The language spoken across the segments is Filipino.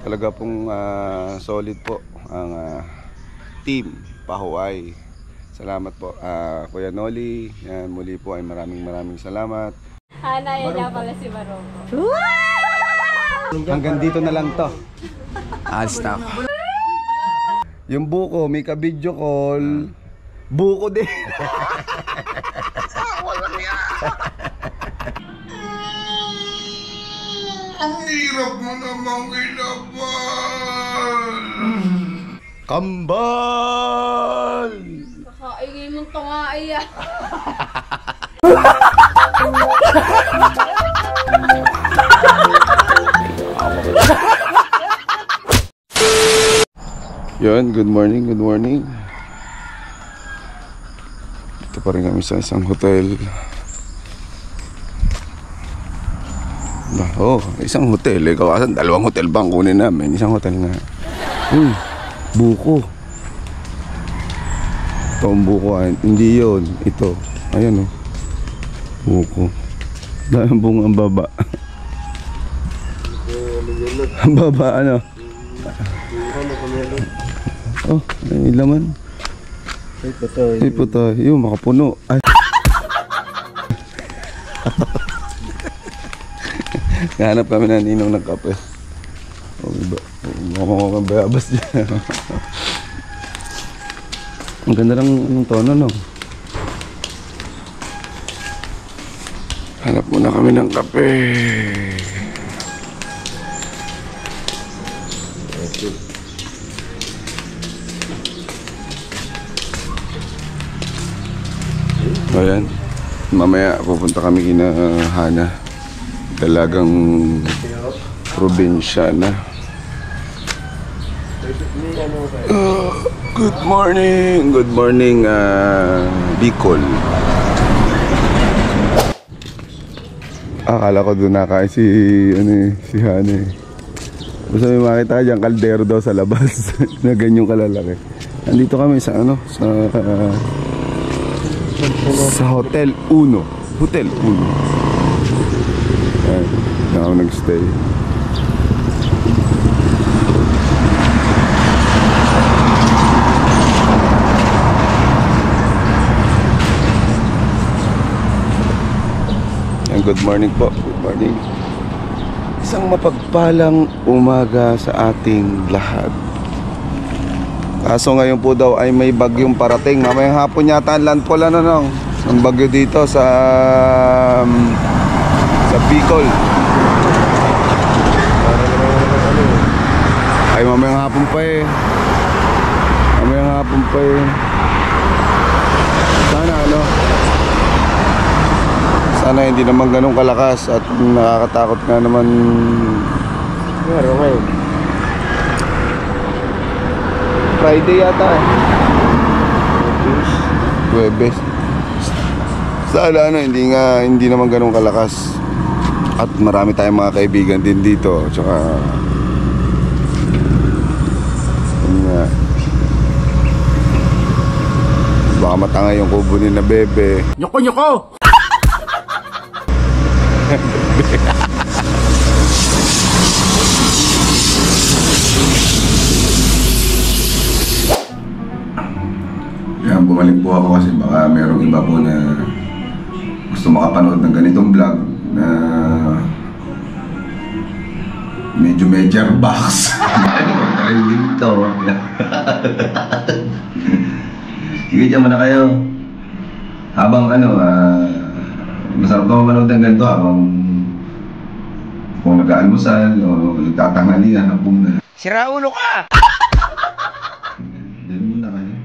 Talaga pong solid po ang team Pahuay. Salamat po Kuya Noli. Yan, muli po ay maraming salamat. Hana, yan nga pala si Maroko. Hanggang dito na lang to. Alis na ako. Yung buko, may ka-video call. Buko din. Ang hirap mo namang ilabal. Kambal! Kakaingay mong tungai ah. Yun, good morning. Dito pa rin kami sa isang hotel. Isang hotel eh. Kawasan, dalawang hotel ba ang kunin namin? Isang hotel nga. Buko. Ito ang buko. Hindi yun. Ito. Ayan o. Buko. Dahil ang bunga ang baba. Ang baba ano? Oh, may laman. Ay patay. Yung makapuno. Ay. Nahanap kami na ninong ng kape. Mukhang bayabas dyan. Ang ganda lang ng tono, no? Hanap muna kami ng kape. Ayan. Mamaya pupunta kami kina Hana. Talagang probinsya na. Good morning Bicol. Akala ko doon nakain si Hana eh. Basta may makita ka dyan, kaldero daw sa labas. Na ganyong kalalaki. Nandito kami sa sa Hotel Uno. Ayan, na ako nag-stay. Ayan, good morning po. Good morning. Isang mapagpalang umaga sa ating lahat. Kaso ngayon po daw ay may bagyong parating. Mamayang hapon yata ang landfall ang bagyo dito sa Bicol. Ay mamayang hapon pa eh. Sana hindi naman ganun kalakas at nakakatakot nga naman. Friday yata eh. Huwebes. Sana hindi naman ganun kalakas. At marami tayong mga kaibigan din dito. Tsaka baka matangay yung kubo ni na bebe. Nyoko! Yan, bumalik po ako kasi baka merong iba po na gusto makapanood ng ganitong vlog na medyo major box. Trending to. Sige, dyan muna kayo. Habang masarap na manood ng ganito habang kung nag-aalmusal o nagtatanghalian ng puna. Sira ulo ka! Diyan muna kayo.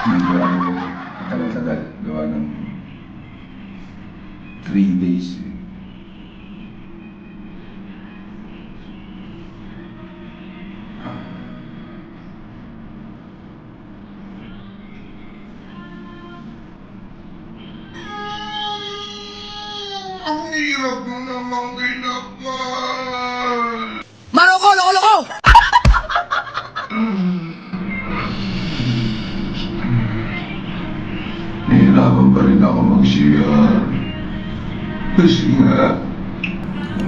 Medyo tagal-tagal. Gawa ng 3 days. Ang hirap mo namang ginapal. Maroko! Loko-loko! nahihirapan pa rin ako mag-CR. Kasi nga,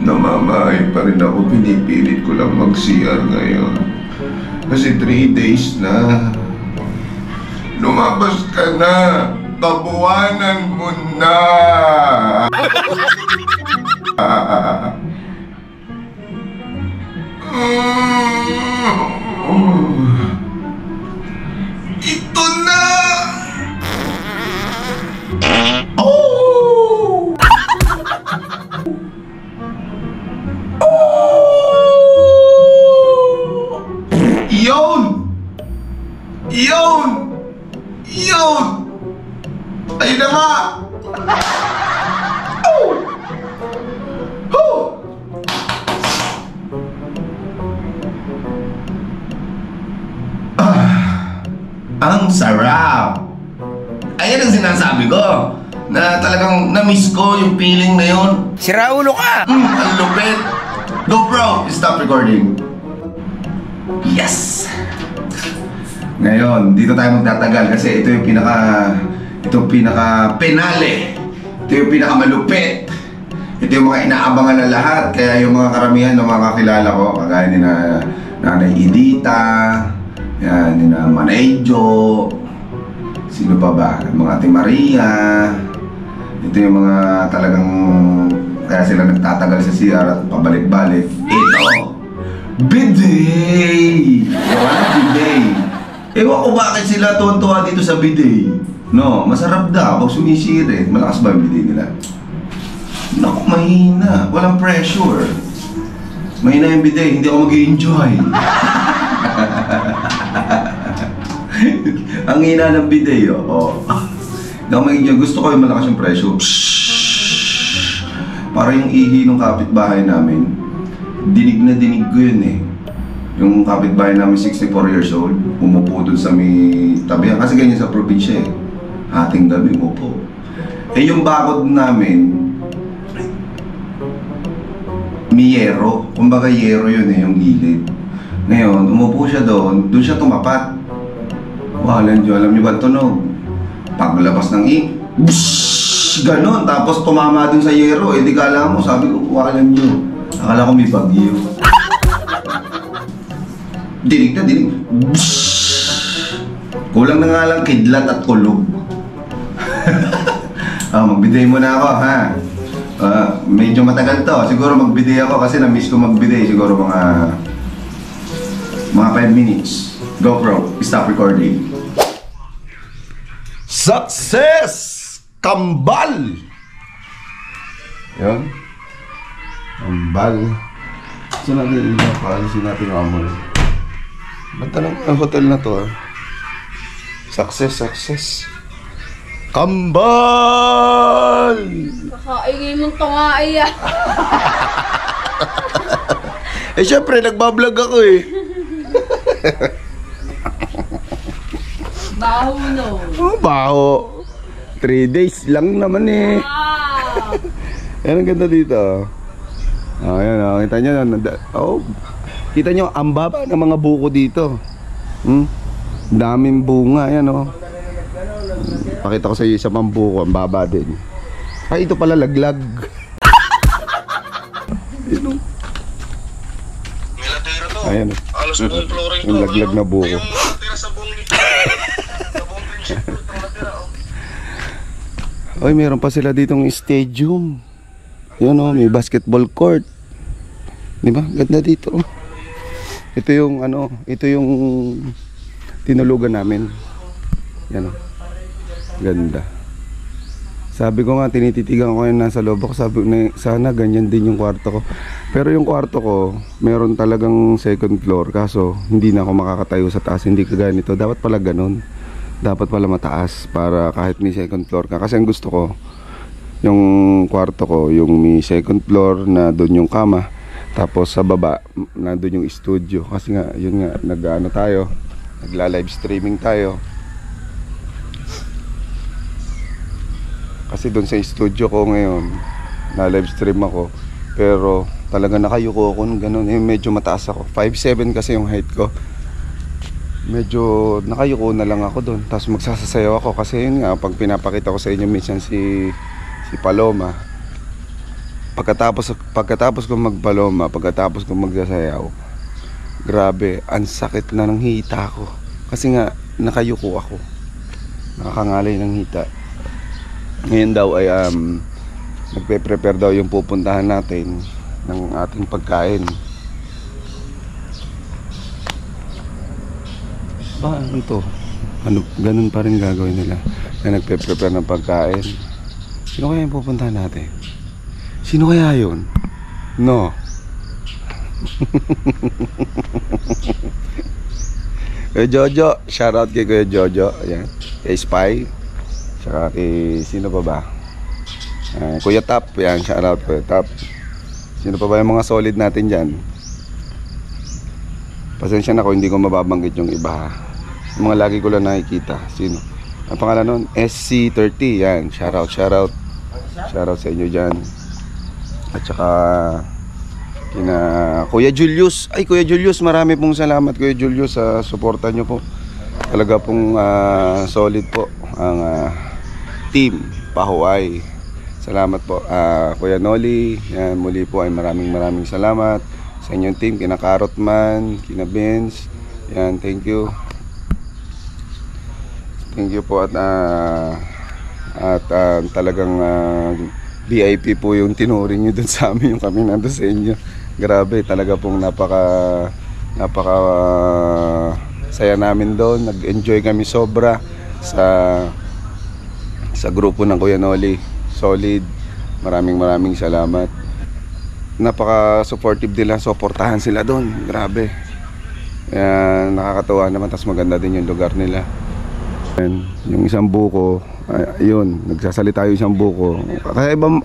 namamahay pa rin ako, pinipilit ko lang mag-CR ngayon. Kasi 3 days na. Lumabas ka na! Tabuanan mo na! Ito na! Oh! Yun! Yun! Yun! Ayun na nga! Oh! Oh! Ang sarap! Ayan ang sinasabi ko, na talagang na-miss ko yung feeling na yun. Sira ulo ka! Ang lupit! GoPro, stop recording. Yes! Ngayon, dito tayo magtatagal kasi ito yung pinaka penale. Ito yung pinaka malupit. Ito yung mga inaabangan na lahat. Kaya yung mga karamihan ng mga kakilala ko, kagaya ni na Nanay Edita, yan, ni na Manay Jo, sino pa ba? Mga Ate Maria. Ito yung mga talagang kaya sila nagtatagal sa CR at pabalik-balik. Ito! Bidet! Wala bidet. Ewan ko bakit sila tuwan-tuwa dito sa bidet. No, masarap daw pag sumisirit. Malakas ba yung bidet nila? Naku, mahina. Walang pressure. Mahina yung bidet, hindi ako mag-i-enjoy. Ang hina ng bidet, oh. Hindi ako mag-i-enjoy. Gusto ko yung malakas yung pressure. Para yung ihi ng kapitbahay namin, dinig na dinig ko yun eh. Yung kapitbahay namin 64 years old, umupo dun sa may tabihan. Kasi ganyan sa probinsya eh. Hating gabi umupo. Eh yung bakod namin, may yero. Kumbaga yero yun eh, yung gilid. Ngayon, umupo siya doon siya tumapat. Walang Diyo, alam niyo ba tunog? Paglabas ng bshhh! Ganon, tapos tumama dun sa yero. Eh di kala mo, sabi ko, walang Diyo. Akala ko may bagyo. Dinig na dinig. Bshhh! Kulang na nga lang kidlat at kulog. Magbiday muna ako, ha? Medyo matagal to. Siguro magbiday ako kasi na-miss ko magbiday. Siguro mga 5 minutes. GoPro, stop recording. Success! Kambal! Yun. Kambal. Saan natin yung paalisin natin yung amoy? Ba't ang hotel na to, Success, success. Kambal! Kakaingay mong tungai ah. Eh syempre, nagbablog ako eh. Baho no. Oh, baho. 3 days lang naman eh. Wow. Yan ang ganda dito. Oh, yan oh. Kita nyo. Oh, kita nyo, ang baba ng mga buko dito. Daming bunga. Yan oh. Pakita ko sa iyo isa pang buko. Ang baba din. Ay, ito pala laglag. Ayan oh. Yung laglag na buko. Oy, meron pa sila ditong stadium. Yun oh, may basketball court. Di ba? Ganda dito. Ito yung ito yung tinulugan namin. Yan oh. Ganda. Sabi ko nga, tinititigan ko yung nasa loob ako. Sabi ko, sana ganyan din yung kwarto ko. Pero yung kwarto ko, meron talagang second floor. Kaso, hindi na ako makakatayo sa taas. Hindi kagaya nito. Dapat pala ganun. Dapat pala mataas para kahit may second floor ka. Kasi ang gusto ko, yung kwarto ko, yung may second floor na doon yung kama. Tapos sa baba, na doon yung studio. Kasi nga, yun nga, nagla-live streaming tayo. Kasi doon sa studio ko ngayon, na live stream ako. Pero talaga nakayuko ako ng ganun. Medyo mataas ako. 5'7" kasi yung height ko. medyo nakayuko na lang ako doon. Tapos magsasasayaw ako kasi yun nga, pag pinapakita ko sa inyo minsan si Paloma, pagkatapos ko magpaloma, pagkatapos ko magsasayaw, grabe, ang sakit na ng hita ko. Kasi nga, nakayuko ako. Nakakangalay ng hita. Ngayon daw ay nagpe-prepare daw yung pupuntahan natin ng ating pagkain. Ba, ano to? Ano, ganun pa rin gagawin nila na nagpe-prepare ng pagkain. Sino kaya yung pupuntahan natin? Sino kaya yun? No. Kuya Jojo, shoutout kay Kuya Jojo. Ayan. Kay Spy. Saka kay sino pa ba? Kuya Tap. Ayan, shoutout Kuya Tap. Sino pa ba yung mga solid natin dyan? Pasensya na ko, hindi ko mababanggit yung iba. Yung mga lagi ko lang nakikita. Sino? Ang pangalan nun? SC30. Yan, shoutout. Shoutout sa inyo dyan. At saka kina Kuya Julius. Ay, Kuya Julius, marami pong salamat Kuya Julius sa suporta nyo po. Talaga pong solid po ang team Pahuay. Salamat po Kuya Noli. Yan, muli po ay maraming salamat sa inyong team, kina Carrotman, kina Vince. Yan, thank you. Thank you po at talagang VIP po yung tinuring nyo dun sa amin, yung kami nandun sa inyo. Grabe, talaga pong napaka saya namin doon. Nag-enjoy kami sobra sa grupo ng Kuya Noli. Solid. Maraming salamat. Napaka supportive nila, suportahan sila doon. Grabe. Kaya nakakatuwa naman, tas maganda din yung lugar nila. And yung isang buko, yun, nagsasalita yung isang buko.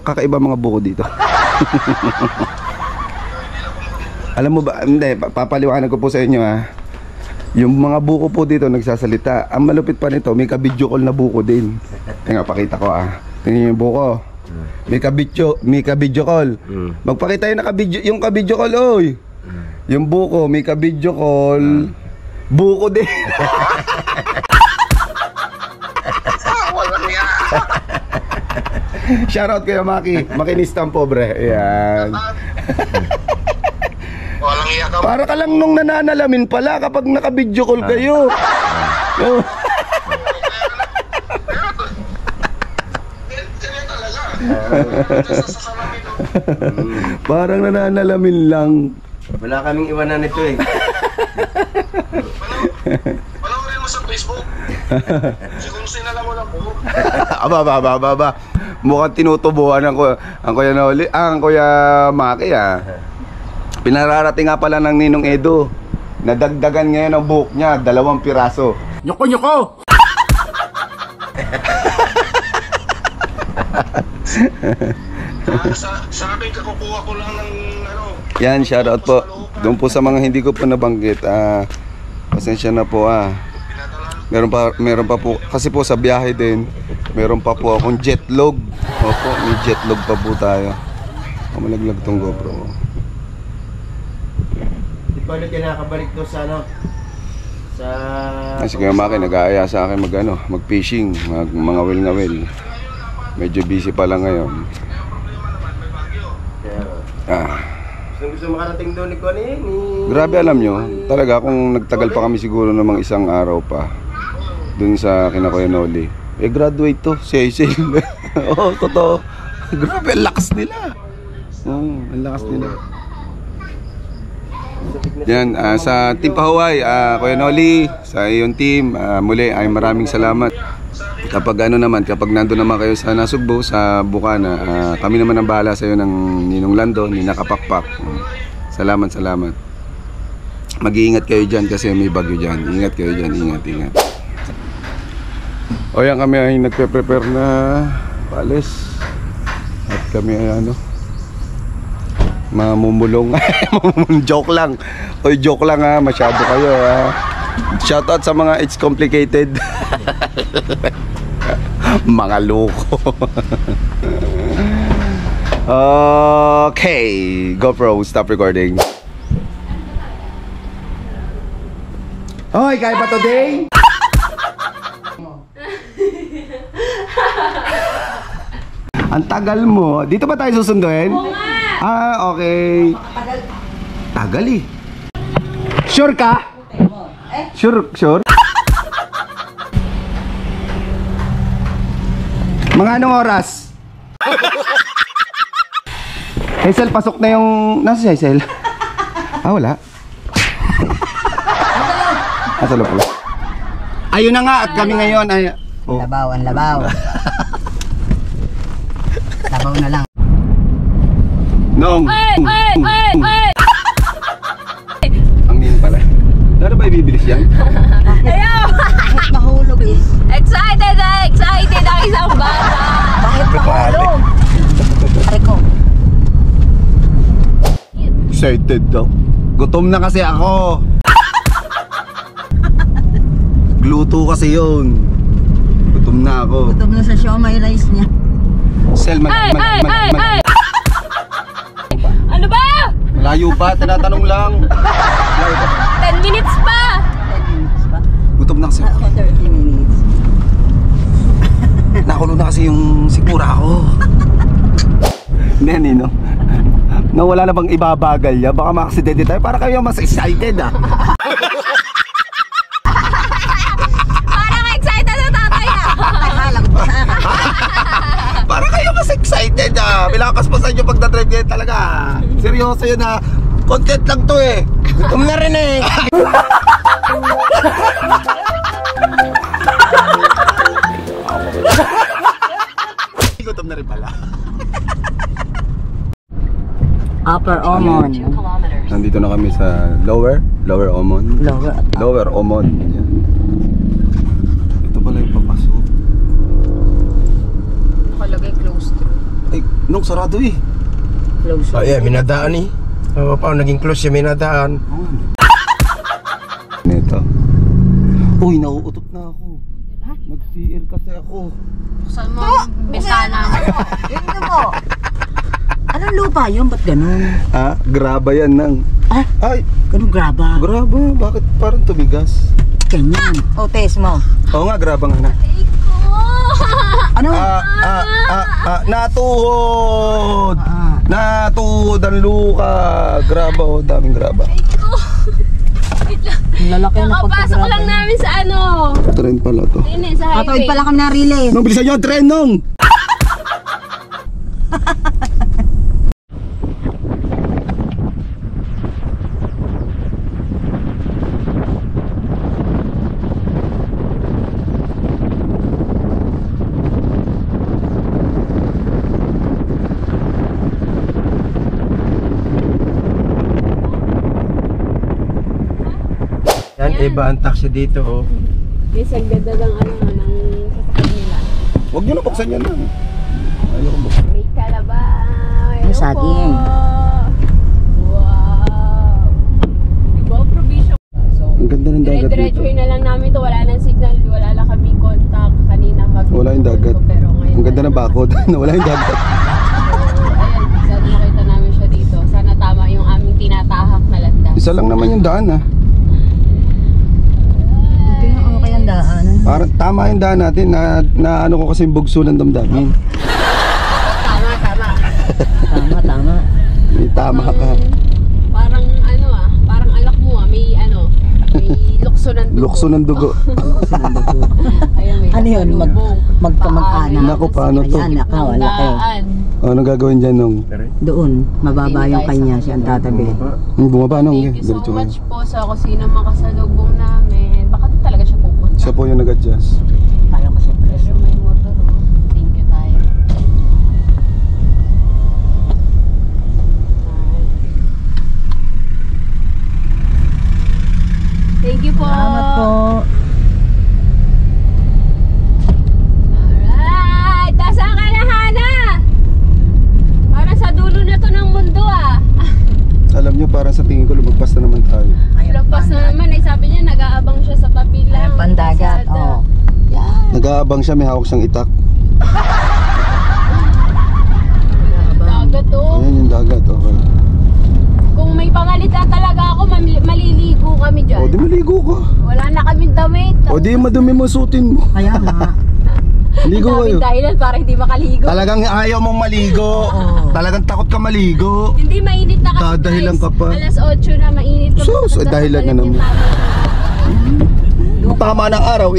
Kakaiba mga buko dito. Alam mo ba, hindi, papaliwanag ko po sa inyo ha. Yung mga buko po dito nagsasalita. Ang malupit pa nito, may ka-video call na buko din. Tingnan, pakita ko Tingnan yung buko. May ka-video call. Magpakita yung ka-video call, oy. Yung buko, may ka-video call. Buko din. Shoutout kayo Maki. Makinistan pobre. Ayan. Walang iya ka. Para ka lang nung nananalamin pala kapag naka-video call kayo. Oh. Parang nananalamin lang. Wala kaming iwanan nito eh. Wala ko rin mo sa Facebook. Kung sinala mo lang po. Aba. Mukhang tinutubuhan ang Kuya Noli, ang Kuya Maki Pinararating nga pala ng Ninong Edo. Nadagdagan ngayon ang buhok niya, 2 piraso. Nyoko! Sa akin, kakukuha ko lang ng ano. Yan, shoutout po. Doon po sa mga hindi ko po nabanggit, pasensya na po Meron pa po, kasi po sa biyahe din, meron pa po akong jetlog. Opo, may jetlog pa po tayo. Malaglag tong GoPro. Di ba ulit nakabalik to sa ano? Sa... Sige Maki, nag-aaya sa akin mag-fishing, mga ngawil. Medyo busy pa lang ngayon. Gusto makarating doon ni Connie. Grabe, alam nyo, talaga kung nagtagal pa kami siguro ng mga isang araw pa dun sa kina Kuya Noli, graduate to, say. Oo, totoo. Grabe, ang lakas nila. Ang lakas nila. Yan, sa Team Pahuay, Kuya Noli, sa iyong team, muli ay maraming salamat. Kapag kapag nandun naman kayo sa Nasugbo, sa Bukana, kami naman ang bahala sa iyo ng Ninong Lando, ni Nakapakpak. Salamat. Mag-iingat kayo dyan kasi may bagyo dyan. Ingat kayo dyan, ingat. O yan, kami ay nagpe-prepare na paalis. At kami ay mamumulong. Joke lang. Oy, joke lang masyado kayo Shoutout sa mga It's Complicated. Mga loko. Okay, GoPro, stop recording. Hoy, kaya ba today? Ang tagal mo. Dito ba tayo susunduin? Oo nga. Ah, okay. Tagal eh. Sure ka? Sure? Mga anong oras? Hazel, pasok na yung... Nasa si Hazel? Ah, wala. Nasa loob pala. Ayun na nga at kami ngayon ay... Oh. Labaw, ang labaw. Labaw na lang. Noong. Ay! Ang nino pala. Ano ba ibibilis yan? Ayaw! Bakit mahulog eh? Excited ang isang bata. Bakit mahulog? Pare ko. Excited daw. Gutom na kasi ako. Gluto kasi yun. Gutom na ako. Gutom na sa siomay rice niya. Sel, Ano ba? malayo pa, tinatanong lang. Malayo pa. 10 minutes pa. 10 minutes ba? Gutom na kasi. Ako 30 minutes. Nakulo na kasi yung sikura ko. Neni, no? Wala na bang ibabagal niya? Baka ma-aksidente tayo. Para kayo mas excited, ah. Parang excited na tatay na. Akala ko pa sa akin. Para kayo mas excited, ah. Bilakas pa sa inyo pagdadrive kayo talaga. Seryoso yun, ah. Content lang to, eh. Gutom na rin, eh. Gutom na rin pala. Upper Omon. Nandito na kami sa Lower Omon. Lower Omon. Yan. Ito pala yung papasok. Nakalagay close to. Ay, nung sarado eh. Close. Oh yeah, minadaan eh. Paano naging close yung minadaan? Neto. Uy, nauutot na ako. Nag-CL kasi ako. Saan mo ang bintana mo? Ito mo. Anong lupa yun? Ba't ganun? Ah, graba yan nang. Ah, Ay, ganun graba. graba. Bakit parang tumigas? Ganyan. O, taste mo. Oo nga, graba nga na. Ano? Natuhod! Natuhod ang luka. Graba, oh, daming graba. Lalaki na Kakapasok lang namin sa ano. Tren pala to. Hindi, sa highway. Katoid pala kami na relay. Nung bilisan nyo ang tren nung! Yan, iba ang taxi dito oh. Yes, ang ganda ng ano, ng sasakyan nila. Huwag nyo na buksan yan lang. Ayaw ko buksan. May kalabaw. Ang saging. Wow. Diba, provision. Ang ganda ng dagat dito. Dire-diretsuhin na lang namin to. Wala nang signal. Wala lang kami contact kanina. Wala yung dagat. Pero ngayon, Ang ganda ng bakod. Wala yung dagat. So, ayan. Sana nakita namin siya dito. Sana tama yung aming tinatahak na landas. Isa lang naman yung daan, ha. Tingnan ko kayang daan. Parang tama yung daan natin na ano ko kasi bugso ng damdamin. Tama. Tama. May tama ka. Parang ano parang alak mo may ano, may lukso ng dugo. Lukso ng dugo. Ayun, may Ano yun? Magkamag-anak. Naku, paano to? Ayan, nakaw, laki. Daan. Ano gagawin dyan nung? Doon, mababa yung kanya siya ang tatabi. Bumaba nung. Thank you so Diretso much kayo. po sa kusina makasalubong namin. Baka doon talaga siya pupunta. Siya po yung nag-adjust. Tayo kasi Pero may motor. Thank you tayo. Thank you po. Salamat po. Alright! Nasaan ka na, Hana? Parang sa dulo na to ng mundo Alam nyo, parang sa tingin ko lumagpas na naman tayo. Lagpas na naman sabi niya nag-aabang siya sa tabi lang. Ayan, pandagat. Kalsada. Oh. Yan. Nag-aabang siya, may hawak siyang itak. Dagat oh. Ayan yung dagat, okay. Kung may May pamalit na talaga ako, maliligo kami dyan. O di maligo ka. Wala na kaming damit. O di madumi mo suotin mo. Kaya nga. Ligo Ang kayo. daming dahilan para hindi makaligo. Talagang ayaw mong maligo. Talagang takot ka maligo. Hindi mainit na kasi. Dadahilan guys. ka pa. Alas 8 na mainit pa. Sus, dahilan na naman. Tama ng araw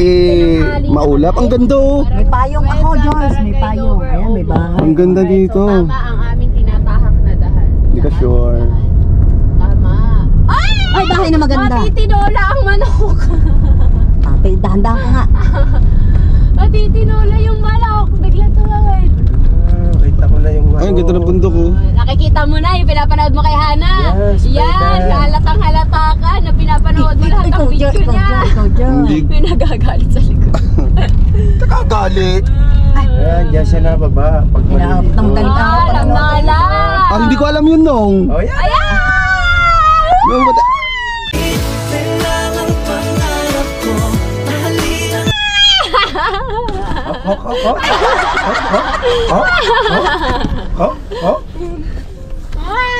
maulap. Ang ganda oh. May payong ako, Joyce. May payong. Ayan, may bahay. Ang ganda dito. Tama ang aming tinatahak na dahan. Hindi ka sure. Tama. Ay! Ay, bahay na maganda. Matitinola ang manok. Tapay, dahan-dahan ka nga. Matitinola yung manok. Bigla tumawid. Kita ko na yung Ay, ang ganda ng bundok oh. Nakikita mo na yung pinapanood mo kay Hana. Yes, Yan, halatang halata ka na pinapanood mo lahat ng video niya. Hindi. May nagagalit sa likod. Nakagalit. Ayan, dyan siya na baba. Pag Inaabot ng galit ako. Alam na alam. Ah, hindi ko alam yun nung. Oh, yan. Ayan! Yung bata.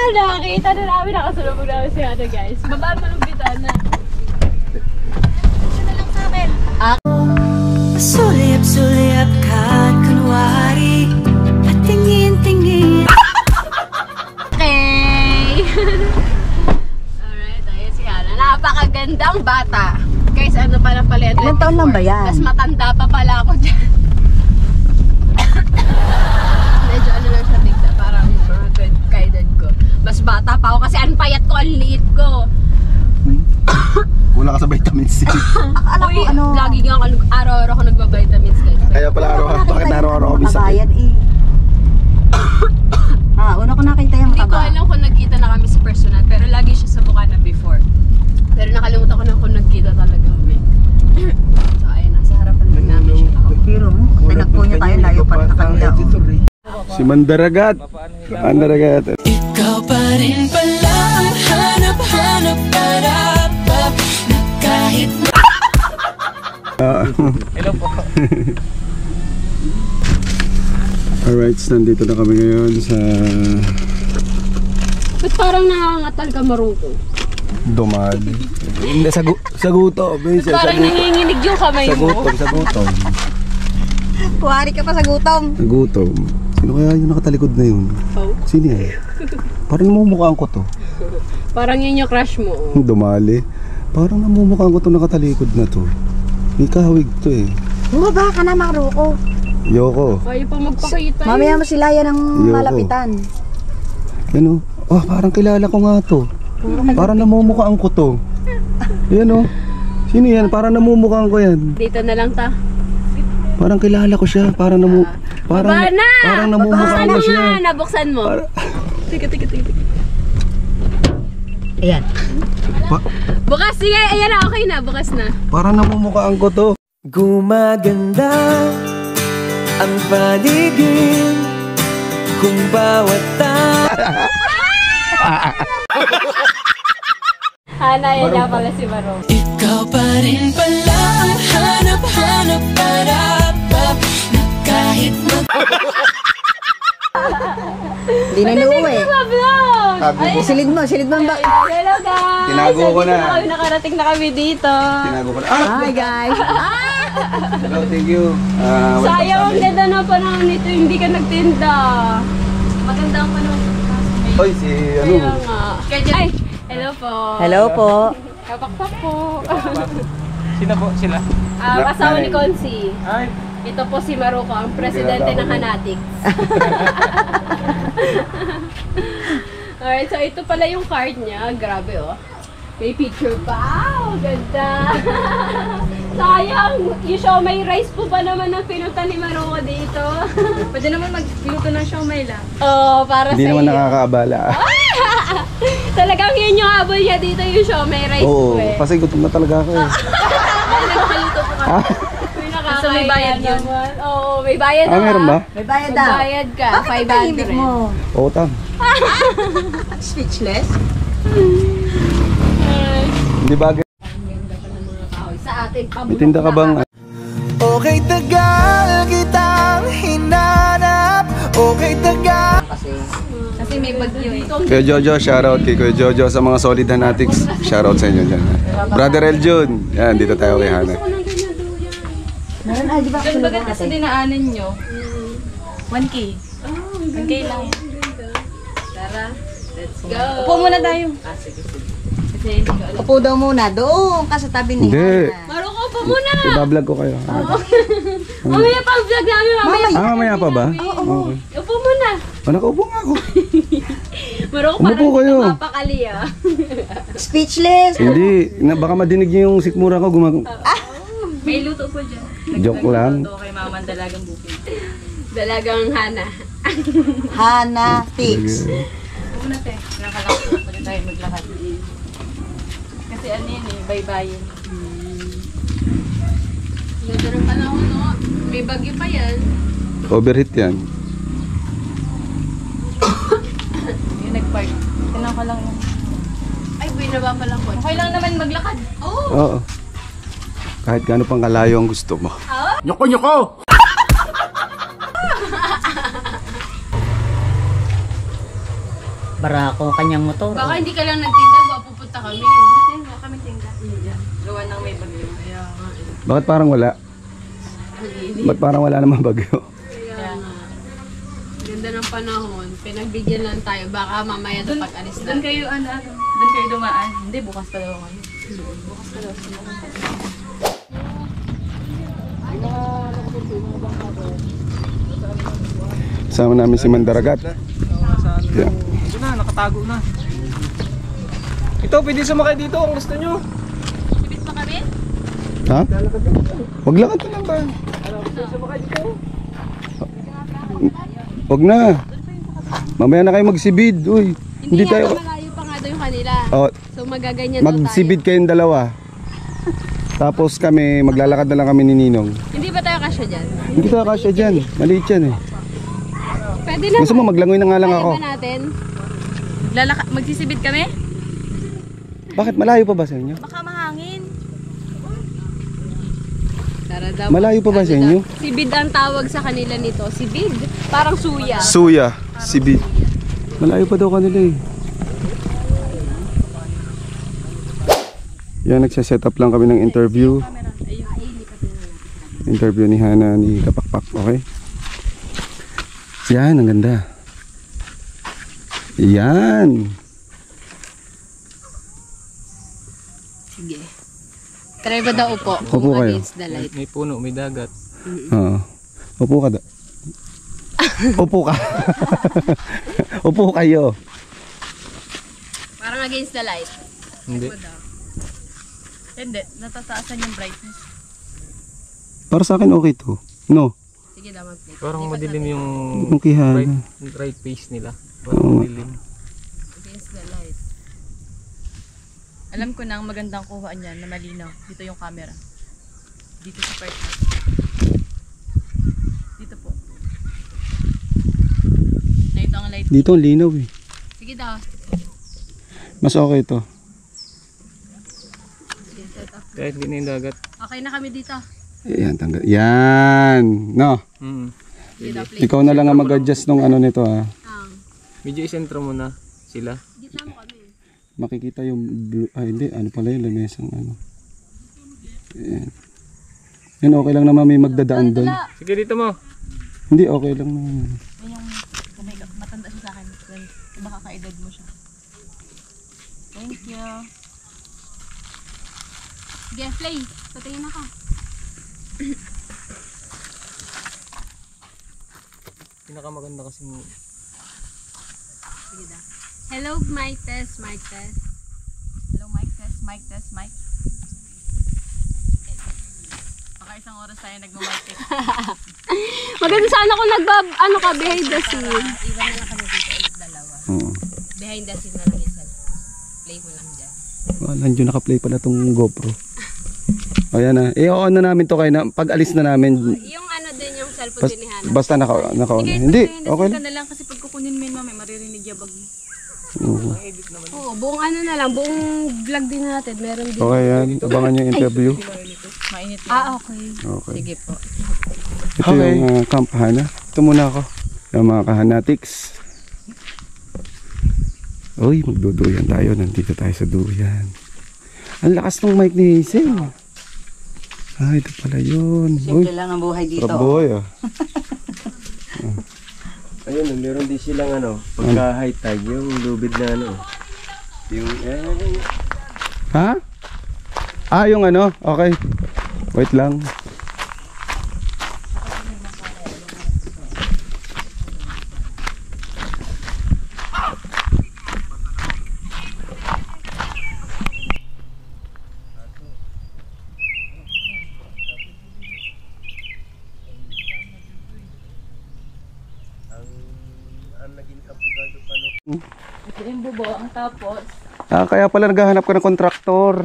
Nakakita na namin, nakasulubog namin si Hana guys. Baba mo ng bitana. Sulyap-sulyap ka kunwari at tingin-tingin. Okay. Alright, ayun si Hana. Napakagandang bata. Guys, ano pala pala? Ilang taon lang ba yan? Mas matanda pa pala ako dyan. Medyo ano lang siya tigda, parang good guided ko. Mas bata pa ako kasi ang payat ko, ang liit ko. Wala ka sa vitamin C. Anak ko, Uy, ano? lagi nga araw-araw ako nagbabitamins guys. Kaya pala araw-araw. Bakit araw-araw kami sakit? Makabayad eh. Una ko nakita yung Hindi ko taba. alam kung nagkita na kami sa personal, pero lagi siya sa Bukana before. Pero nakalimutan ko na kung nagkita talaga kami. So ayun, nasa harapan lang namin siya. Pero mo, tinagpo niya tayo, layo pa na kanila. Si Mandaragat. Mandaragat. Ikaw pa rin pala ang hanap-hanap para na kahit Alright, nandito na kami ngayon sa Ba't parang nangangatal ka, Maruko? Dumad. Hindi, saguto. Parang nanginginig yung kamay mo. Sagutom. Kuwari ka pa sa gutom. Sagutom. Sino kaya yung nakatalikod na yun? Oh. Sino yan? Parang namumukhaan ko to. Parang yun yung crush mo. Oh. Dumali. Parang namumukhaan ko to nakatalikod na to. May kahawig to eh. Bumaba ka na, Maruko. Yoko. Ayaw pa magpakita. Mamaya mo sila yan ang Ayoko. malapitan. Yan o. Oh, parang kilala ko nga to. Parang namumukhaan ko to. Yan o. Sino yan? Parang namumukhaan ko yan. Dito na lang ta. Parang kilala ko siya. Parang Baba na! Parang namumukhaan ko siya. Baba na! Nabuksan mo. Tika. Ayan. Bukas, sige. Ayan na, okay na. Bukas na. Parang namumukhaan ko to. gumaganda ang paligid kung bawat Hana, yan na pala si Maro. ikaw pa rin pala ang hanap-hanap para na kahit Hindi na nuwi. Vlog! Sabi ko. Silid mo ang ba? Hello guys! Tinago ko na. Nakarating na kami dito. Tinago ko na. Hi guys. Hello, thank you. Sayang, ang ganda na panahon nito. Hindi ka nagtinda. Maganda ang panahon. Hoy, si Kaya nga. Ay, hello po. Hello po. Kapakpak po. Sino po sila? Kasama ni Consi. Ay, Ito po si Maruko, ang presidente ng Hanatics. Alright, so ito pala yung card niya. Grabe oh. May picture pa. Wow, ganda. Sayang, yung siomay rice po ba naman ang pinunta ni Maruko dito? Pwede naman magluto ng siomay lang. Oo, para Hindi sa naman iyo. nakakaabala. Talagang yun yung habol niya dito, yung siomay rice Oo, po eh. kasi gutom na talaga ako eh. Nakaluto po kami. Kasi may bayad yun. Oo, may bayad Ah, meron ba? May bayad daw. Bayad ka, Bakit ang tahimik 500. mo? Utang. Speechless? Hindi bagay. Sa atin, pabulok Itinda ka bang? okay tagal kitang hinanap okay tagal Kasi Kasi may bagyo eh. Kuya Jojo, shoutout kay Kuya Jojo sa mga solid Hanatics. Shoutout sa inyo dyan. Brother Eljun. Yan, dito tayo kay Hana. Meron ah, di ba? Doon bagat kasi dinaanan nyo. 1K. 1K lang. Tara, let's go. Upo muna tayo. Kasi hindi ko alam. Upo daw muna doon ka sa tabi ni Hindi. Hana. Maro ko pa muna. Ibablog ko kayo. Mamaya pa vlog namin mamaya. Mamaya pa ba? Okay. Upo muna. Nakaupo nga ako. Maro ko Umupo kayo. Mapakali ah. Speechless. Hindi, baka madinig niyo yung sikmura ko May luto po dyan. Joke lang. Luto kay Mama Dalagang Bukid. Dalagang Hana. Hana Tix. Upo na te. Nakalang po. Pwede tayo maglakad. Kasi ano yun eh, baybayin. Ganda ng panahon, no? May bagyo pa yan. Overheat yan. Yung nag-park. Tinang ko lang yun. Ay, binaba pa lang po. Okay lang naman maglakad. Oo. Kahit gaano pang kalayo ang gusto mo. Nyoko! Barako ang kanyang motor. Baka hindi ka lang nagtinda, baka pupunta kami. Hindi, baka kami tinda. Gawa ng may bagyo. Kaya Bakit parang wala? Ba't parang wala namang bagyo? Kaya nga. Ganda ng panahon. Pinagbigyan lang tayo. Baka mamaya na pag-alis na. doon kayo doon kayo dumaan. Hindi, bukas pa daw ngayon. Bukas pa daw. Sama namin si Mandaragat. Yeah. Ito na, nakatago na. Ito, pwede sumakay dito kung gusto nyo. Sibit pa kami? Ha? Wag lakad na lang ba? Wag na. Mamaya na kayo magsibid. Uy, hindi tayo. Malayo pa nga daw yung kanila. Oh, So magaganyan daw tayo. magsibid kayong dalawa. Tapos kami, maglalakad na lang kami ni Ninong. Hindi ba tayo kasya dyan? Hindi tayo kasya dyan. Maliit yan eh. Pwede na. Gusto mo maglangoy na nga lang ako. Kaya ba natin? Magsisibit kami? Bakit malayo pa ba sa inyo? Baka mahangin. Tara daw. Malayo pa ba sa inyo? Sibid ang tawag sa kanila nito. Sibid. Parang suya. Suya, sibid. Malayo pa daw kanila eh. Yan, nagsaset up lang kami ng interview. Interview ni Hana ni Kapakpak, okay? Yan, ang ganda. Yan. Sige. Try ba daw upo? Upo kayo. Against the light. May puno, may dagat. Oo. Upo ka da. Upo ka. Upo kayo. Parang against the light. Hindi. Hindi, natataasan yung brightness. Para sa akin okay to. No. Sige daw mag-play. Parang madilim yung Ang kihana. right face nila. Oo. Parang madilim. Against the light. Alam ko na ang magandang kuha niyan na malinaw. Dito yung camera. Dito sa part na. Dito po. Na ito ang light. Dito ang linaw eh. Sige daw. Mas okay to. Sige, set up. Kahit ganyan yung dagat. Okay na kami dito. Yan, tanggal. Yan. No. Sige daw, play. Ikaw na lang ang mag-adjust ng ano nito ah. Medyo isentro mo na sila. Gitna mo kami. Makikita yung blue. Ay hindi, ano pala yung lamesang ano. Yan. Yan, okay lang naman may magdadaan doon. Sige dito mo. Hindi, okay lang naman. Yan yung matanda siya sa akin. Baka kaedad mo siya. Thank you. Sige, play. Tatingin ako. Pinakamaganda kasi Sige daw. Hello, mic test, mic test. Hello, mic test, mic test, mic. Baka isang oras tayo nagmo-mic test. Maganda sana kung ano ka, behind the scene. Iwan na lang kami dito ulit dalawa. Oo. Behind the scene na lang yung cellphone. Play mo lang dyan. Nandiyo naka-play pala tong GoPro. Ayan na. I-on na namin to kayo na pag alis na namin. Yung ano din yung cellphone din ni Hana. Basta naka-on na. Hindi, okay lang. na lang kasi pag kukunin mo yun mamay, maririnig yabag mo. Oo. Oo, buong ano na lang, buong vlog din natin. Meron din. Okay yan. Abangan yung interview. Mainit lang. Okay. Okay. Sige po. Ito yung Camp Hana. Ito muna ako. Yung mga kahanatics. Uy, magduduyan tayo. Nandito tayo sa duyan. Ang lakas ng mic ni Hazel. Ah, ito pala yun. Simple lang ang buhay dito. Sarap buhay ah. Ayun, meron din silang pagka high tide, yung lubid na yung Ha? Ah, yung okay. Wait lang. Ito yung bubo, ang tapos. Ah, kaya pala naghahanap ka ng kontraktor.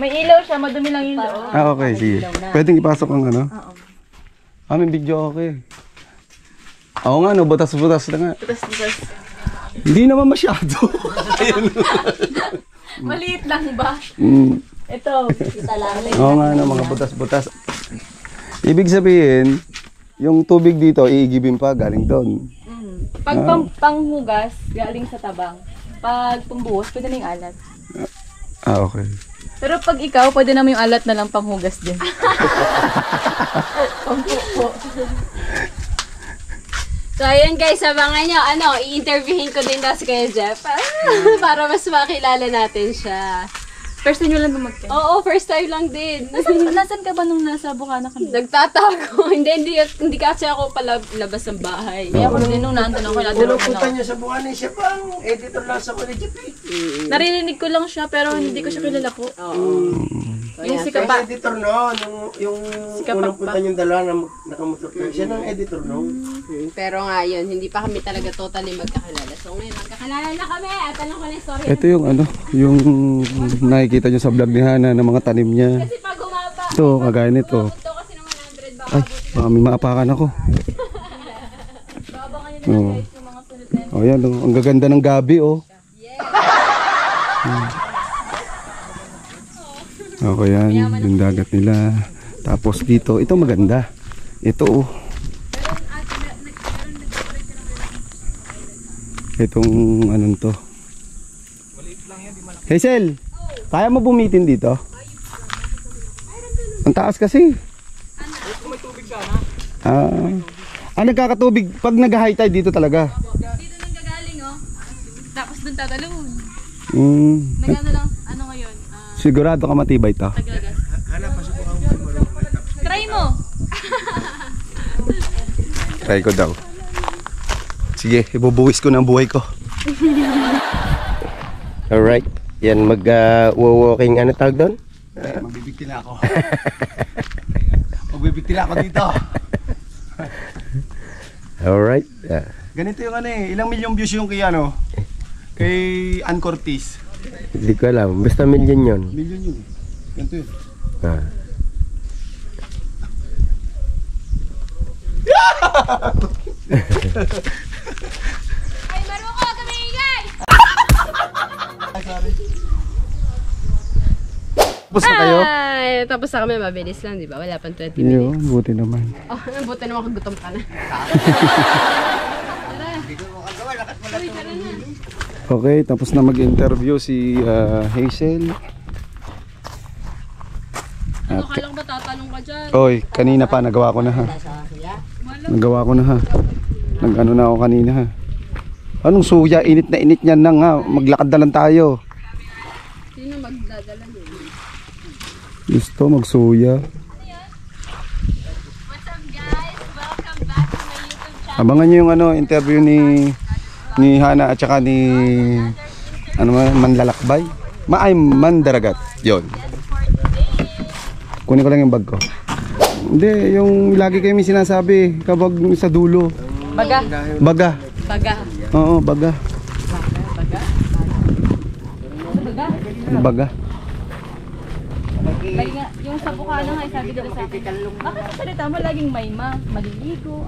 May ilaw siya, madumi lang yung loob. Ah, okay, sige. Pwedeng ipasok ang Oo. Ah, may video okay. Oo nga, no, butas-butas na nga. Tapos. Hindi naman masyado. Maliit lang ba? Mm. Ito, kita lang. Oo nga, no, mga butas-butas. Ibig sabihin, yung tubig dito, iigibin pa galing doon. Pag panghugas, galing sa tabang. Pag pambuhos, pwede na yung alat. Ah, okay. Pero pag ikaw, pwede naman yung alat na lang panghugas din. Pampupo. So, ayan guys, abangan nyo, i-interviewin ko din daw si Kuya Jeff. Para mas makilala natin siya. First time nyo lang dumagkan. Oo, first time lang din. Nasaan ka ba nung nasa Bukana kami? Nagtatago. hindi kasi ako palabas ng bahay. Kaya ako din nung nandun ako. Pupunta niya sa Bukana, siya pang editor lang sa College. Narinig ko lang siya pero hindi ko siya kilala po. Oo. Yung si Siya Kapa. ang editor noon, yung Si Kapakpak. unang punta niyong dalawa na nakamotor. Siya ang editor noon. Pero ngayon, hindi pa kami talaga totally magkakilala. So ngayon, magkakilala na kami. At tanong ko na yung story. Ito yung yung nakikita nyo sa vlog ni Hana ng mga tanim niya. Kasi pag umapa, Ito, kagaya nito. ito kasi ng 100 baka Ay, baka may maapakan ako. Babangan nyo Oh. guys yung mga sunod na. Oh, yan, ang gaganda ng gabi, oh. Okay, yan, yung dagat nila. Tapos dito, ito maganda. Ito, oh. Itong anong to. Hazel, kaya mo bumitin dito? Ang taas kasi. Nagkakatubig pag nag-high tide dito talaga. Dito nang gagaling oh. Tapos dun tatalon. Mm. Nagano lang, ano ngayon? Sigurado ka matibay to. Tagagas. Try mo! Try ko daw. Sige, ibubuwis ko ng buhay ko. Alright. Yan mag-walking, tawag doon? Magbibigti na ako. Magbibigti na ako dito. Alright. Ganito yung ilang milyong views yung kay Ann Cortez. Hindi ko alam. Basta million yun. Milyon yun. Ganito yun. ay maruko, tumingay! Tapos na kayo? Ay, tapos na kami, mabilis lang, di ba? Wala pang 20 minutes. Yun, buti naman. Oh, buti naman kagutom ka na. Okay, tapos na mag-interview si Hazel. Ano ka lang ba tatanong ka dyan? Oy, kanina pa nagawa ko na ha. Nagawa ko na ha. Nag-ano na ako kanina ha. Anong suya? Init na init niyan nang ha. Maglakad na lang tayo. Sino magdadala niyo? Gusto magsuya. What's up guys? Welcome back to my YouTube channel. Abangan niyo yung interview ni Hana at saka ni Manlalakbay. Mandaragat. Yon. Kunin ko lang yung bag ko. Hindi, yung lagi kayo may sinasabi kapag sa dulo. Baga. Baga. Baga. Oo, baga. Baga? Baga. Lagi nga, yung sa Bukana nga, sabi nila sa akin, bakit ang salita mo laging may maliligo?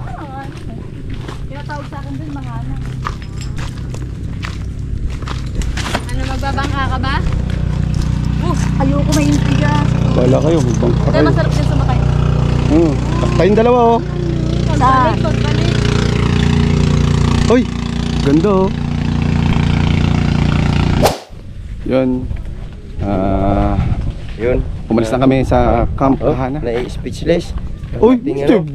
Tinatawag sa akin dun, mga anak. Ano, magbabangka ka ba? Ayoko may intriga. Bala kayo, magbangka Kaya kayo. masarap din sumakay. Kayong dalawa oh. Pagbalik. Hoy, Ganda oh. Yun. Yun. Umalis na kami sa Camp Oh, Lahana. na-speechless. Uy, Tingnan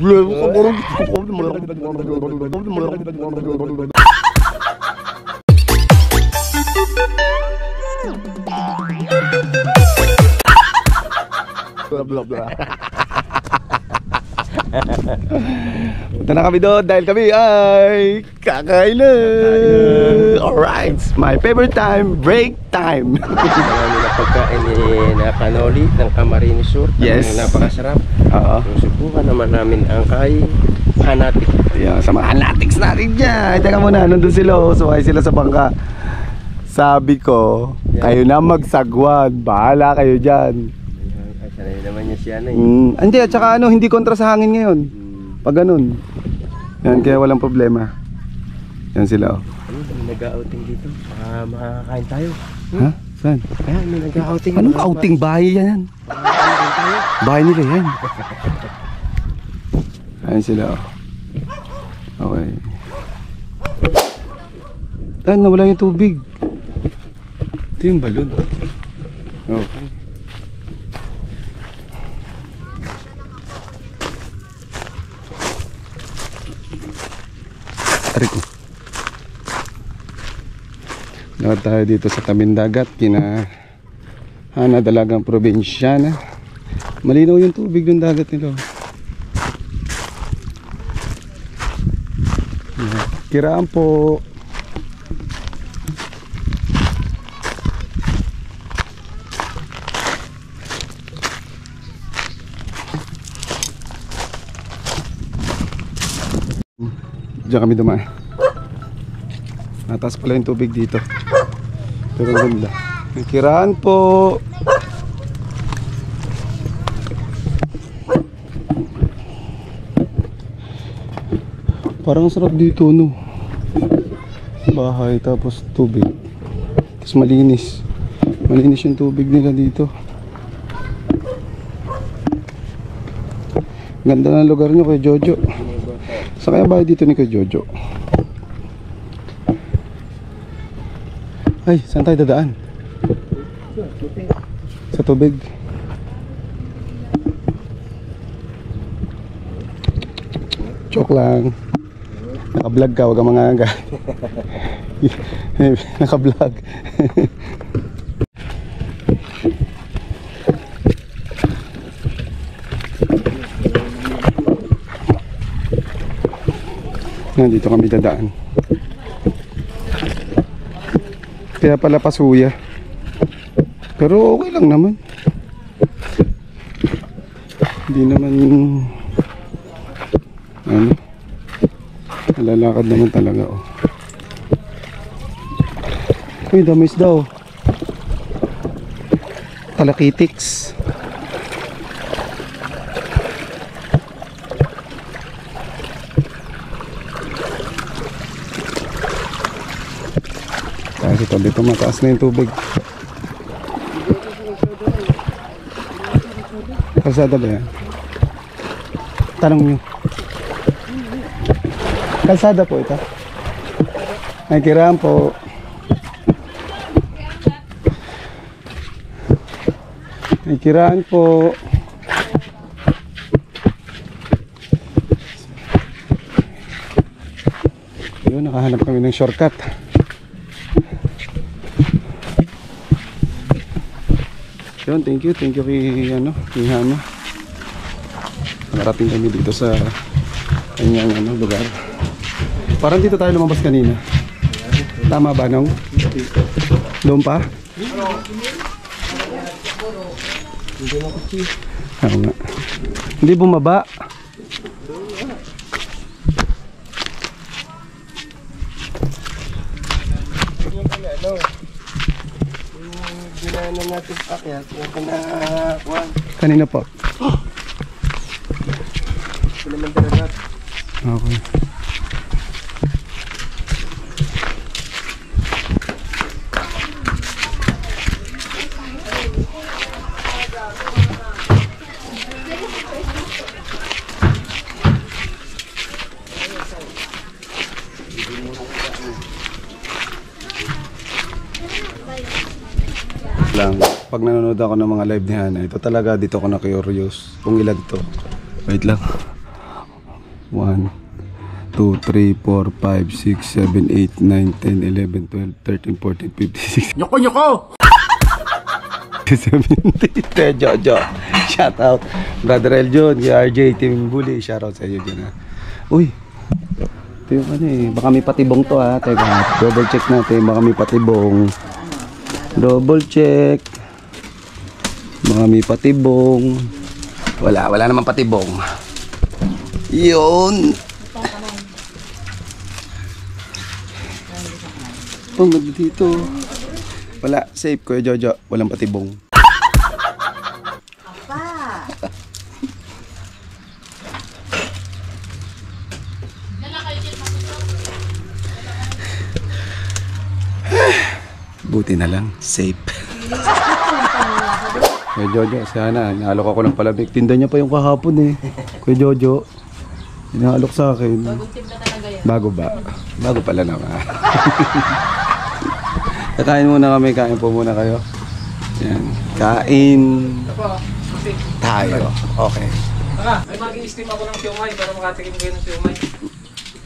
Punta na kami doon dahil kami ay kakain na. Alright, my favorite time, break time. Marami na pagkain ni na kanoli ng Camarines Sur. Yes. Napakasarap. Oo. Susubukan naman namin ang kay Hanatik. Yeah, sa mga fanatics natin dyan. Teka muna, nandun sila oh. Suway sila sa bangka. Sabi ko, kayo na magsagwan. Bahala kayo dyan. Ay, sanay naman niya siya na eh. Hindi, at saka ano, hindi kontra sa hangin ngayon. Pag ganun. Yan, kaya walang problema. Yan sila oh. Nag-outing dito. Baka makakain tayo. Ha? Saan? Kaya may nag-outing. Anong outing? Bahay yan. Bahay nila yan. Ayan sila oh. Okay. Ah, nawala yung tubig. Ito yung balon. Okay. Ari ko. Lakad tayo dito sa tabing dagat kina Hana Dalagang Probinsyana. Malinaw yung tubig ng dagat nila. Kiraan po. Diyan kami dumaan. Nataas pala yung tubig dito. Pero ganda. Kiraan po. Parang sarap dito no. Bahay tapos tubig. Tapos malinis. Malinis yung tubig nila dito. Ganda ng lugar nyo kay Jojo. Saan kaya bahay dito ni kay Jojo? Ay, saan tayo dadaan? Sa tubig. Joke lang. Naka-vlog ka, huwag kang mangaga. Naka-vlog. Dito kami dadaan. Kaya pala pasuya. Pero okay lang naman. Hindi naman ano, nalalakad naman talaga oh. Uy, damis daw. Talakitics. Kasi tabi pa mataas na yung tubig. Kalsada ba yan? Tanong nyo. Kalsada po ito. Ay, kiraan po. Ay, kiraan po. Yun, nakahanap kami ng shortcut. Yun, thank you kay kay Hana. Nakarating kami dito sa kanyang lugar. Parang dito tayo lumabas kanina. Tama ba, Nong? Doon pa? Oo nga. Hindi bumaba. Ginaanan natin pakyat. Yung kanakuhan. Kanina po. Pinamantalagat. Okay. pag nanonood ako ng mga live ni Hana, ito talaga dito ako na-curious kung ilan to. Wait lang. 1, 2, 3, 4, 5, 6, 7, 8, 9, 10, 11, 12, 13, 14, 15, 16. Nyoko! 17. Jojo. Shout out. Brother Eljon, RJ, Team Bully. Shout out sa iyo dyan ha. Uy. Ito yung ano eh. Baka may patibong to ha. Teka, double check natin. Baka may patibong. Double check. Baka may patibong. Wala naman patibong. Yun. Oh, dito. Wala, safe Kuya Jojo. Walang patibong. Buti na lang, safe. Kuya Jojo, sana inaalok ako ng palamig. Tinda niya pa yung kahapon eh. Kuya Jojo, inaalok sa akin. Bagong timpla talaga yan. Bago ba? Bago pala naman. Kakain muna kami, kain po muna kayo. Yan, kain tayo. Okay. Ay, mag-i-steam ako ng siomay para makatikim kayo ng siomay.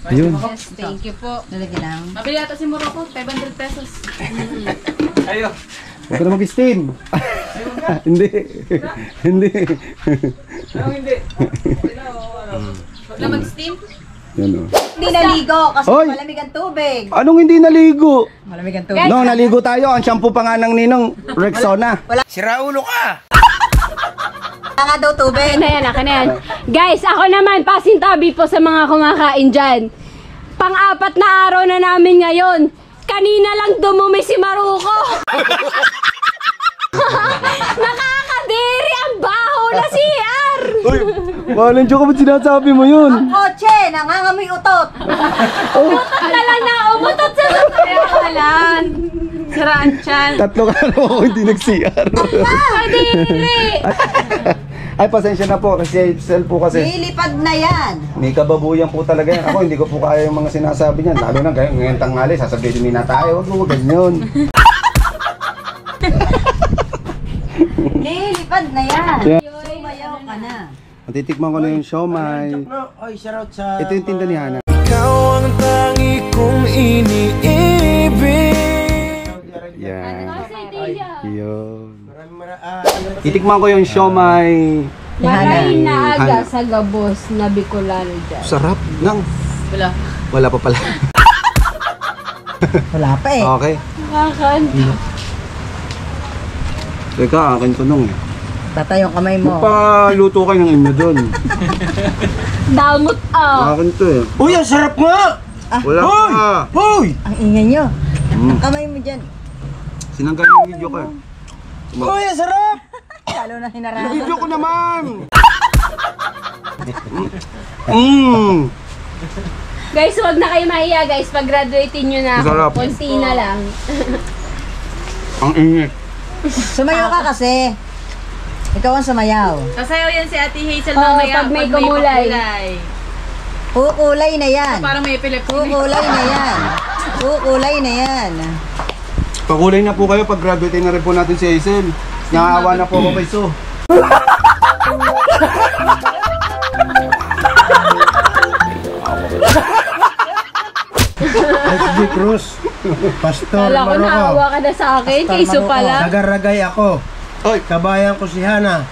Ayun. Yes, thank you po. Lalagyan lang. Mabili ata si Morocco, 500 pesos. Ayo. Huwag ka na mag-steam. Hindi. Hindi. Anong hindi? Huwag na mag-steam. Yan o. Hindi naligo kasi Hoy! malamig ang tubig. Anong hindi naligo? Malamig ang tubig. No, naligo tayo. Ang shampoo pa nga ng ninong Rexona. Nga daw tubig. Akin na yan. Guys, ako naman, pasintabi po sa mga kumakain dyan. Pang-apat na araw na namin ngayon. Kanina lang dumumi si Maruko. Nakakadiri ang baho na CR. Uy, walang joke, ba't sinasabi mo yun? Ang kotse, nangangamoy utot. Umutot na lang na, umutot sa Kalan. Siraan tiyan. 3 araw ako hindi nag-CR. Kadiri. Ay, pasensya na po kasi cell po kasi. Lilipad na yan. May kababuyan po talaga yan. Ako hindi ko po kaya yung mga sinasabi niyan. Lalo na ngayon tanghali, sasabihin din na tayo. Huwag mo ganyan. Lilipad na yan. Yeah. Sumayaw ka na. Matitikman ko na yung siomay. Ito yung tinda ni Hana. Ikaw ang tangi kong iniibig. Yan. Yun. Titikman ko yung siomay. Maray na aga sa gabos na Bicolano dyan. Sarap lang. Wala. Wala pa pala. Wala pa eh. Okay. Nakakanta. Teka, akin to nung. Tatay yung kamay mo. Magpaluto kayo ng inyo doon. Damot Akin to eh. Uy, ang sarap nga! Wala pa. Hoy! Ang ingay nyo. Ang kamay mo dyan. Sinanggal yung video ko eh. Uy, ang sarap! Lalo na hinarap. Video ko naman! Guys, huwag na kayo mahiya guys. Pag-graduating nyo na Masarap. ako. Konti na lang. Ang init. Sumayaw ka kasi. Ikaw ang sumayaw. Sasayaw yan si Ate Hazel Oo, mamaya pag may kumulay. Kukulay na yan. Parang may epilepsy. Kukulay na yan. Kukulay na yan. Pakulay na po kayo pag graduate na rin po natin si Hazel. Nakaawa na po ako kay So. SG Cruz, Pastor Kala ko naawa ka na sa akin. Kayso pala. Nagaragay ako. Oy, Kabayan ko si Hana.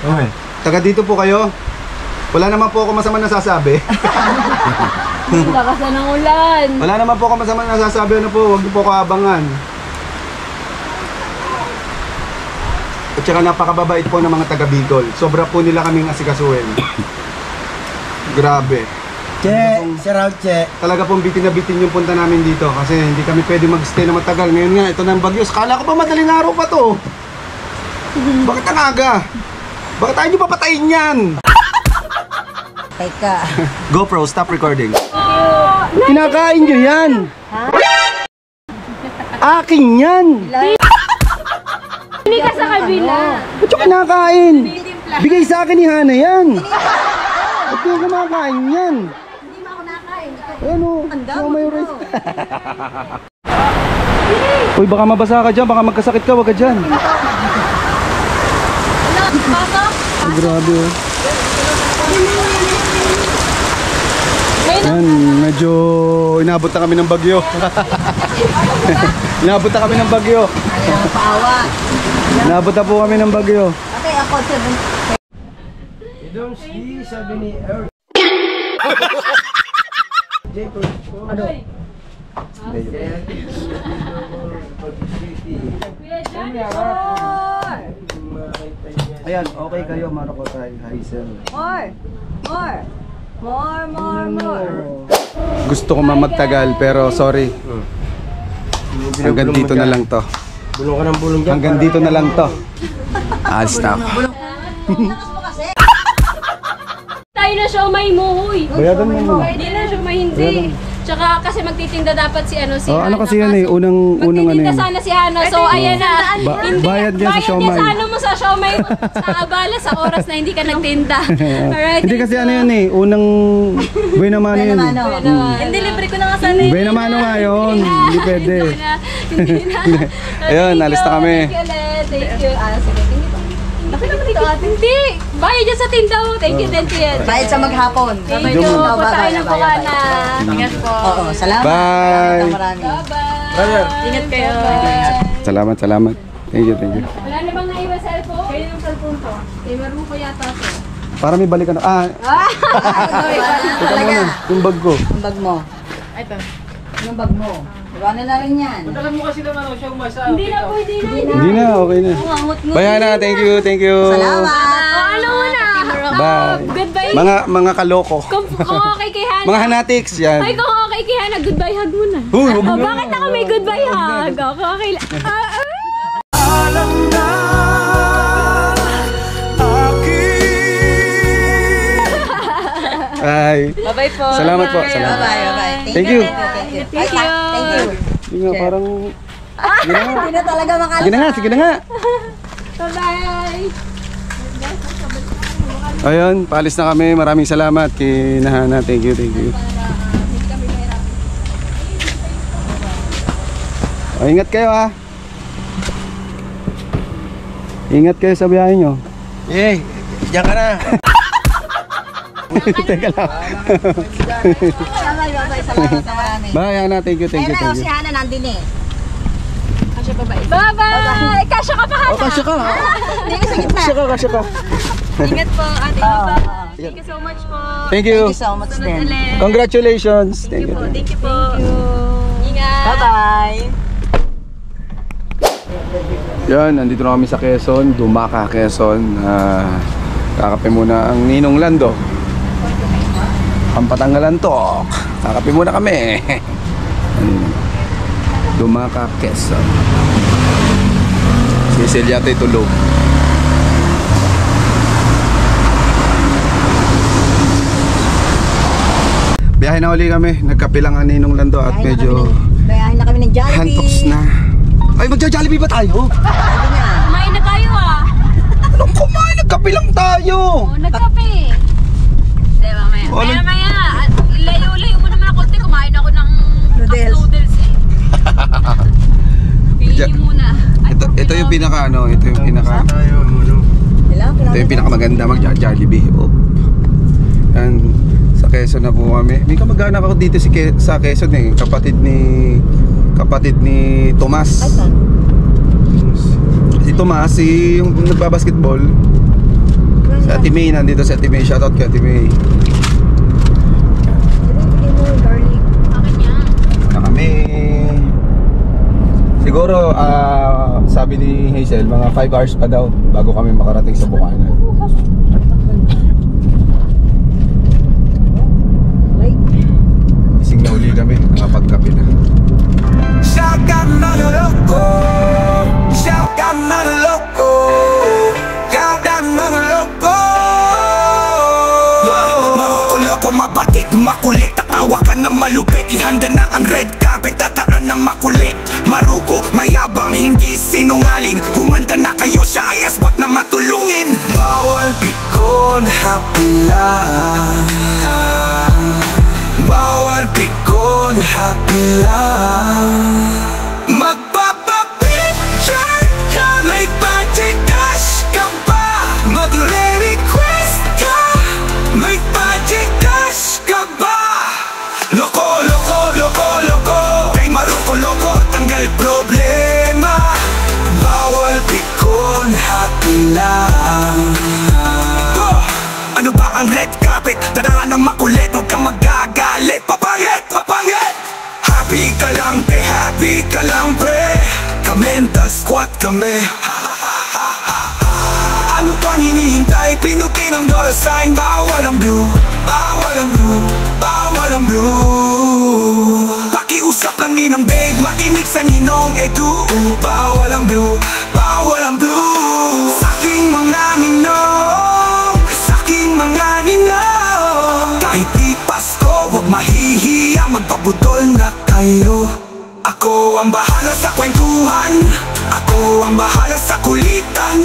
Oy. taga dito po kayo. Wala naman po ako masama nasasabi. Lakas na ng ulan. Wala naman po ako masama nasasabi. Ano po, huwag niyo po ako abangan. At saka napakababait po ng mga taga Bicol. Sobra po nila kaming asikasuhin. Grabe. Che, shout Che. Talaga pong bitin na bitin yung punta namin dito kasi hindi kami pwede mag-stay na matagal. Ngayon nga, ito na ang bagyo. Kala ko pa madaling araw pa to. Bakit ang aga? Bakit tayo nyo papatayin yan? Teka. GoPro, stop recording. Kinakain nyo yan. Akin yan. Hindi ka sa kabila. Ba't yung kinakain? Bigay sa akin ni Hana yan. Ba't yung kumakain yan? Hindi mo ako nakain. Ano? Ang dami mo. Uy, baka mabasa ka dyan, baka magkasakit ka, wag ka dyan. Ay, grabe oh. Yan, medyo inabot na kami ng bagyo. Inabot na kami ng bagyo. Inabot na po kami ng bagyo. Okay, ako 7. You don't see, sabi ni Earth. Ano? Ayan, okay kayo, Marco tayo, Hazel. More. Gusto ko mamagtagal pero sorry. Hanggang dito na lang to. Bulong ka ng bulong dyan. Hanggang dito na lang to. Alis na ako. Tayo na siomay mo, huy. Bayadan mo muna. Hindi na siomay, hindi. Tsaka kasi magtitinda dapat si ano si Oh, ano Hana, kasi yan eh, unang ano magtitinda yan. sana si Hana. So ayan na. Hindi, Bayad niya sa siomay. Bayad niya sa ano mo sa siomay mo. Sa abala sa oras na hindi ka nagtinda. Alright. Hindi kasi ano yun eh, unang buena mano yun. Hindi, libre ko na nga sana yun. Buena mano nga yun, hindi pwede. Hindi na. Ayun, alis na kami. Thank you ulit. Thank you. Sige, thank you. Hindi. Bayad dyan sa tinda mo. Thank you, thank you. Bayad sa maghapon. Thank you. Patay ng bukana. Ingat po. Oo, salamat. Bye. Marami. Bye-bye. Ingat kayo. Salamat. Thank you. Wala na bang naiwan cellphone? Kaya yung cellphone ko. Kay Maru ko yata ito. Para may balikan ako. Talaga. Yung bag ko. Yung bag mo. Ito. Yung bag mo. Iwanan na rin yan. Alam mo kasi naman siya umasa. Hindi na po, hindi na. Hindi na, okay na. Bye na, thank you. Salamat. Ano muna? Bye. Goodbye. Mga kaloko. Kung okay kay Hana. Mga hanatics, yan. Ay, kung okay kay Hana, goodbye hug muna. Uy, wag Oh, na. bakit ako may goodbye hug? Okay lang. Bye. Bye-bye po. Salamat po. Bye-bye. Salamat. Bye-bye. Thank you. Thank you. Thank you. Thank you. Hindi nga, parang... Hindi na talaga Sige na nga, sige na nga. Bye-bye. Ayun, paalis na kami. Maraming salamat kay Nahana. Thank you. Oh, ingat kayo ha. Ingat kayo sa biyahe nyo. Diyan ka na. Teka lang. Bye-bye. Salamat sa marami. Bye, Hana. Thank you. Ayun na, si Hana nandun eh. Bye-bye. Kasya ka pa, Hana. Oh, kasya ka. Hindi ko sa gitna. Kasya ka. Ingat po, ate. Thank you so much po. Thank you. Thank you so much din. Congratulations. Thank you po. Thank you po. Ingat. Bye-bye. Yan, nandito na kami sa Quezon, Dumaka, Quezon. Kakape muna ang Ninong Lando. Pampatangalan to. Kakape muna kami. Dumaka, Quezon. Si Celiate tulog. Biyahe na uli kami. Nagkape lang ang Ninong Lando at medyo Bayahin na kami ng Jollibee. hantoks na. Ay, magja-Jollibee ba tayo? Kumain na tayo ah. Anong kumain? Nagkape lang tayo. Oh, nagkape. Diba, maya. Layo-layo mo naman ako. Kumain ako ng cup noodles eh. Piliin muna. Ito yung pinaka ano, ito yung pinaka maganda magja-Jollibee. And sa Quezon na po kami. May kamag-anak ako dito sa Quezon eh, kapatid ni Tomas. Si Tomas, yung nagbabasketball. Si Ate May, nandito si Ate May. Shoutout kay Ate May. Bakit niya? Na kami. Siguro, sabi ni Hazel, mga 5 hours pa daw bago kami makarating sa Bukana. Ising na uli kami, nakapagkape na. Mabatid, makulit, tatawa ka na malupit. Ihanda na ang red carpet, tataran ng makulit. Marugo, mayabang, hindi sinungaling. Humanda na kayo sa ayasbot na matulungin. Bawal pikon, happy lang. Bawal pikon, happy lang. Magpapa kami. Ano pang hinihintay? Pinutin ang dollar sign. Bawal ang blue, bawal ang blue, bawal ang blue. Pakiusap lang ninang babe, makinig sa ninong edu. Bawal ang blue, bawal ang blue. Saking mga ninong, saking mga ninong. Kahit di Pasko, huwag mahihiya, magpabudol na kayo. Ako ang bahala sa kwentuhan, ako ang bahala sa kulitan,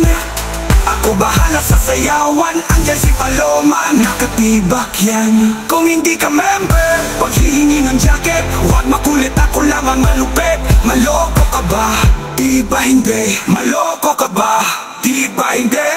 ako bahala sa sayawan. Andyan si Paloma, nakatibak yan. Kung hindi ka member, paghihingi ng jacket, huwag makulit, ako lang ang malupit. Maloko ka ba? Di ba hindi? Maloko ka ba? Di ba hindi?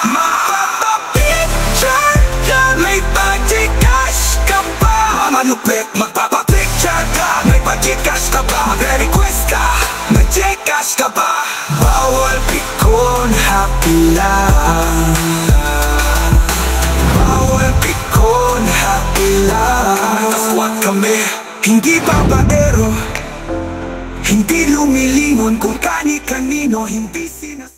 Magpapapicture ka, may pagkakas ka ba? Malupit, magpapapicture ka, may pagkakas ka ba? Mag-request ka, may Gcash ka ba? Bawal pikon, happy lang. Bawal pikon, happy lang. Kaswat kami, hindi babaero, hindi lumilingon kung kani-kanino, hindi sinas